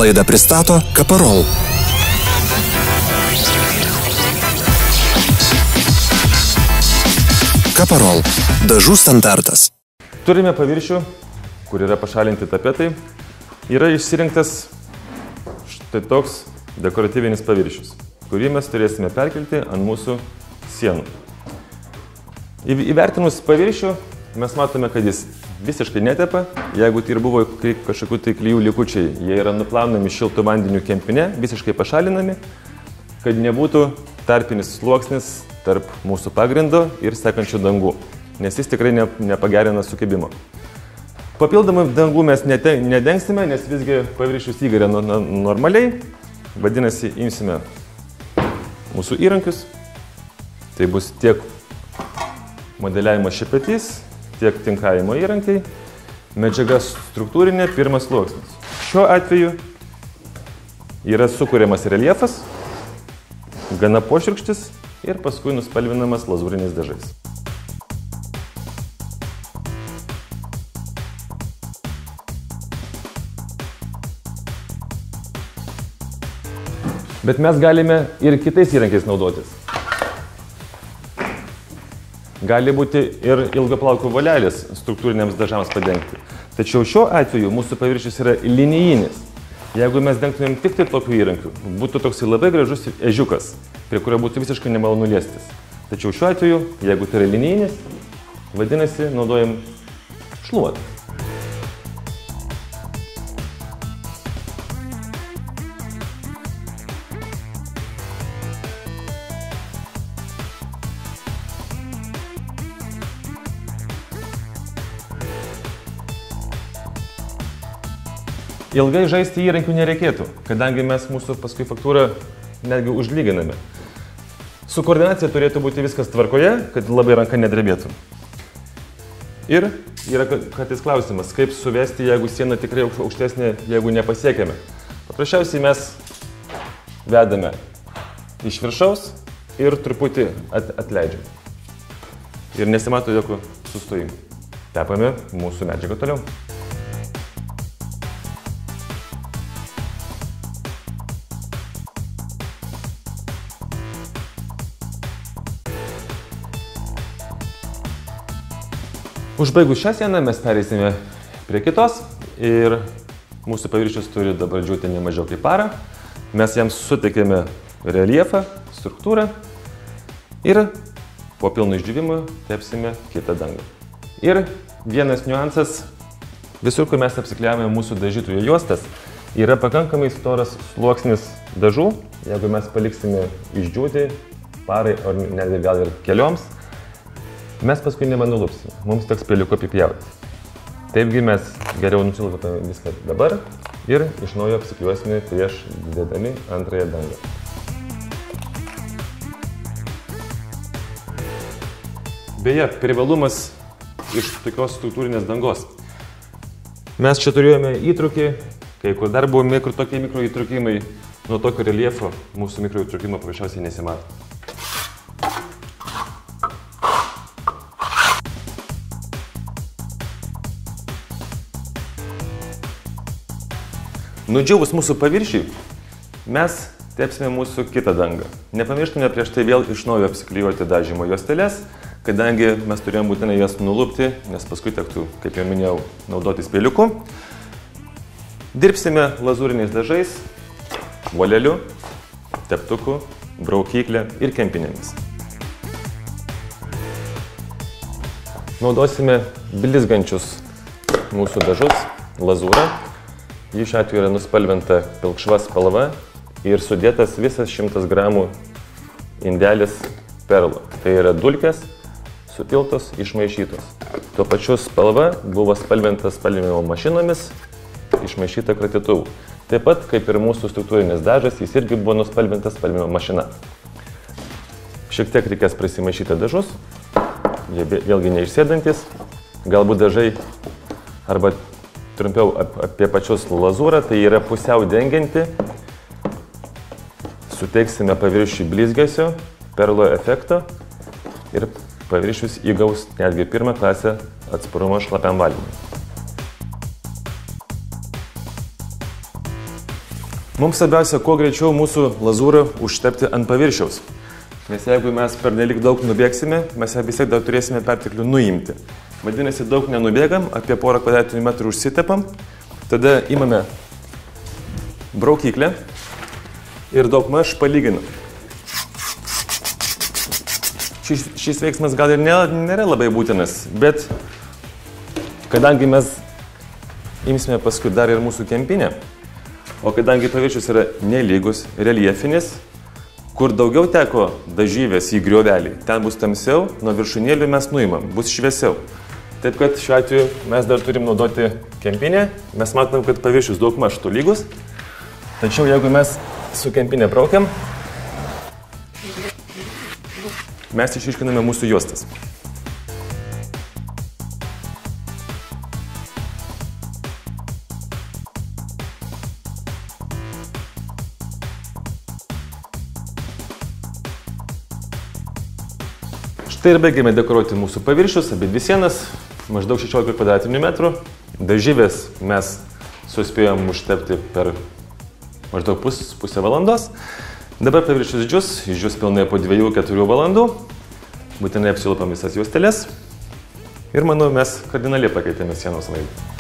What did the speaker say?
Laidą pristato Kaparol. Kaparol. Dažų standartas. Turime paviršių, kur yra pašalinti tapetai. Yra išsirinktas štai toks dekoratyvinis paviršius, kurį mes turėsime perkelti ant mūsų sienų. Įvertinus paviršių, mes matome, kad jis visiškai netepa. Jeigu tai ir buvo kažkokių tai klijų likučiai, jie yra nuplaunami šiltu vandeniu kempine, visiškai pašalinami, kad nebūtų tarpinis sluoksnis tarp mūsų pagrindo ir sekančių dangų, nes jis tikrai nepagerina sukibimo. Papildomai dangų mes nedengsime, nes visgi paviršius įgaria normaliai. Vadinasi, imsime mūsų įrankius. Tai bus tiek modeliavimo šepetys, tiek tinkavimo įrankiai, medžiaga struktūrinė, pirmas sluoksnis. Šiuo atveju yra sukuriamas reljefas, gana poširkštis ir paskui nuspalvinamas lazūriniais dažais. Bet mes galime ir kitais įrankiais naudotis. Gali būti ir ilgo plauko volelis struktūriniams dažams padengti. Tačiau šiuo atveju mūsų paviršius yra linijinis. Jeigu mes dengtumėm tik tai tokių įrankių, būtų toks labai gražus ežiukas, prie kurio būtų visiškai nemalonu liestis. Tačiau šiuo atveju, jeigu tai yra linijinis, vadinasi, naudojam šluotą. Ilgai žaisti įrankių nereikėtų, kadangi mes mūsų paskui faktūrą netgi užlyginame. Su koordinacija turėtų būti viskas tvarkoje, kad labai ranka nedrebėtų. Ir yra kartais klausimas, kaip suvesti, jeigu siena tikrai aukštesnė, jeigu nepasiekėme. Paprasčiausiai mes vedame iš viršaus ir truputį atleidžiam. Ir nesimato jokių sustojimų. Tepame mūsų medžiagą toliau. Užbaigus šią sieną mes pereisime prie kitos ir mūsų paviršius turi dabar džiūti ne mažiau kaip parą. Mes jam suteikėme reljefą, struktūrą ir po pilno išdžiūvimo tepsime kitą dangą. Ir vienas niuansas, visur, kur mes apsikliavome mūsų dažytųjų juostas, yra pakankamai storas sluoksnis dažų. Jeigu mes paliksime išdžiūti parai, ar netgi gal ir kelioms, mes paskui nebenulupsime, mums teks peiliuku apipjauti. Taipgi mes geriau nusilupame viską dabar ir iš naujo apsikliuosime prieš dėdami antrąją dangą. Beje, privalumas iš tokios struktūrinės dangos. Mes čia turėjome įtrūkį, kai kur dar buvo tokie mikro įtrūkimai, nuo tokio reljefo mūsų mikro įtrūkimo paprasčiausiai nesimato. Nudžiūvus mūsų paviršiui, mes tepsime mūsų kitą dangą. Nepamirštume prieš tai vėl iš naujo apsiklijuoti dažymo juosteles, kadangi mes turėjom būtinai jas nulupti, nes paskui tektų, kaip jau minėjau, naudotis peiliuku. Dirbsime lazūriniais dažais, voleliu, teptuku, braukyklė ir kempinėmis. Naudosime blizgančius mūsų dažus, lazūrą. Ji šiuo atveju yra nuspalvinta pilkšva spalva ir sudėtas visas 100 gramų indelis perlų. Tai yra dulkės, supiltos, išmaišytos. Tuo pačiu spalva buvo spalvinta spalvinimo mašinomis, išmaišyta kratytuvu. Taip pat, kaip ir mūsų struktūrinis dažas, jis irgi buvo nuspalvintas spalvinimo mašina. Šiek tiek reikės prasimaišyti dažus, jie vėlgi neišsėdantis. Galbūt dažai arba trumpiau apie pačius lazūrą, tai yra pusiau dengianti. Suteiksime paviršiui blizgesio, perlo efekto ir paviršius įgaus netgi pirmą klasę atsparumo šlapiam valymui. Mums svarbiausia, kuo greičiau mūsų lazūrą užtepti ant paviršiaus. Nes jeigu mes per nelik daug nubėgsime, mes vis tiek dar turėsime perteklių nuimti. Vadinasi, daug nenubėgam, apie porą kvadratinių metrų užsitepam, tada imame braukyklę ir daugmaž palyginam. Šis veiksmas gal ir nėra labai būtinas, bet kadangi mes imsime paskui dar ir mūsų kempinę, o kadangi paviršius yra nelygus, reljefinis, kur daugiau teko dažyvės į griovelį, ten bus tamsiau, nuo viršūnėlių mes nuimam, bus šviesiau. Taip kad šiuo atveju mes dar turim naudoti kempinę, mes matom, kad paviršius daugmaž tolygus, tačiau jeigu mes su kempinė braukiam, mes išryškiname mūsų juostas. Štai ir baigėme dekoruoti mūsų paviršius, abidvi sienas, maždaug 16 kvadratinių metrų. Dažyvės mes suspėjom užtepti per maždaug pusę valandos. Dabar paviršius išdžius pilnai po 2-4 valandų. Būtinai apsilupam visas juosteles. Ir manau, mes kardinaliai pakeitėme sienos vaizdą.